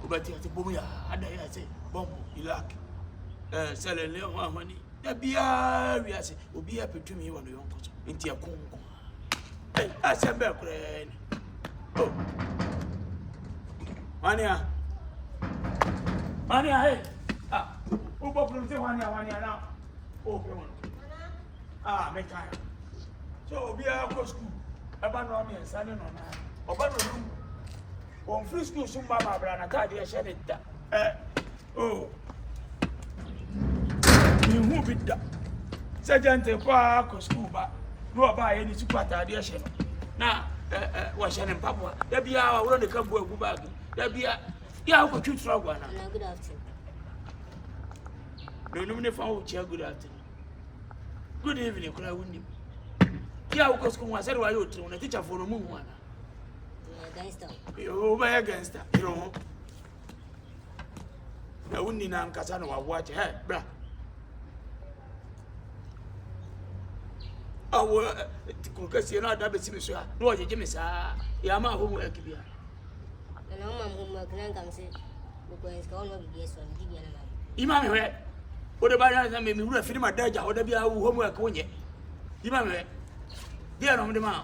Obati ati bomu ya ada ya say bombo ilak. Sele le ho amani. Da bia wi ase obi apetumi wo no yonko so. Nti akonko. Asembe kure. Oh. Mania, hey. Ubo from say Mania now. Okay, one. Make time. So we are go school. Aba no me nsane no na. Oba no room. On free school so mama bra na card e share da. Oh. Ni hu bi da. Sergeant kwa go school ba. No oba ye ni super atade e share. Na wa share mpapwa. Da bia wa woro de kambo agu bag. Da bia ya ko twitro agwa na. Good afternoon. No no fa wo chia good afternoon. Good evening kula wuni. Ya wo ko school wa sare wa yo tru na teacher for no mu wana. Gangster. Yo ba ya gangster. Yo. Na wuni na nkasa no wa watch. Hey, bra. Awo ko kasi na da be simi so ha. No je me sa. Ya ma ho mu akibia. Na mama homework na ngam se because ka ono bi so ndi bia na ma. Ima me we. O de ba na me wura firi ma daja o da bia wo homework wo nye. Ima me. Dia no me ma.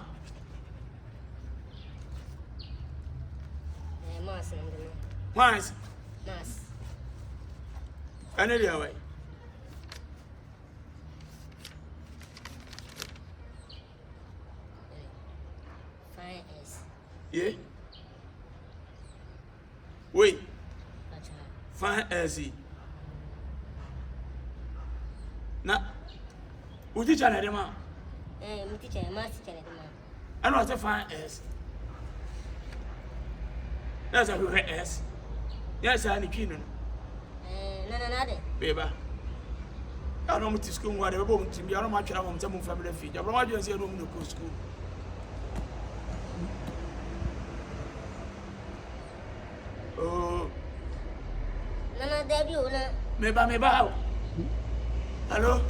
Mas na ndema. Mas. Mas. Ane dia we. Fine S. Yeah. Wait. Acha. Fine as he. Na. Uti chana de ma. Mu teacher, mas teacher na ma. I know say fine as. That's a who S. Yes, I need kinu. Na de. Beba. I don't want to school whatever bo ntim. I don't want to have some family feed. I don't want to say no no go school. Oh. Na Debbie o na. Meba. Hello?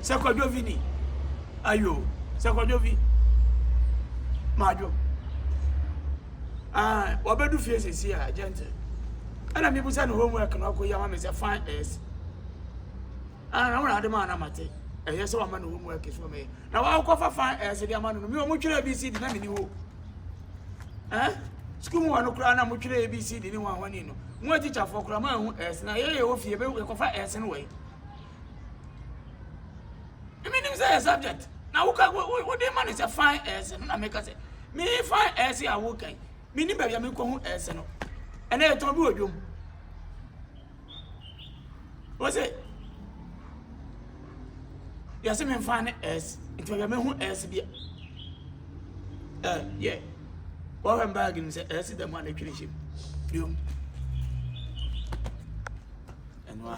Sekwajo vini. Ayo, sekwajo vi. Majo. Obedu fie sesi a gentle. Ana mi busa no homework no akoya ma me say fine S. Na wona ade ma na mate. Ehye se wa ma no homework so me. Na wa ko fa fine S dia ma no mi o mo twere ABC di na me ni ho. School mu anu kura na mo twere ABC di ni wa wani no. Mo teacher for kura ma hu S na ye wo fie be ko fa S no we. I mean it's a subject. Now what the man is a fine S na make us say me fine S ya wo kan. Me ni ba ya me ko hu S no. And I told you, what's it? You see me find S. It will be who S be. Yeah. What I'm bagging is S the money finish him. You. And one.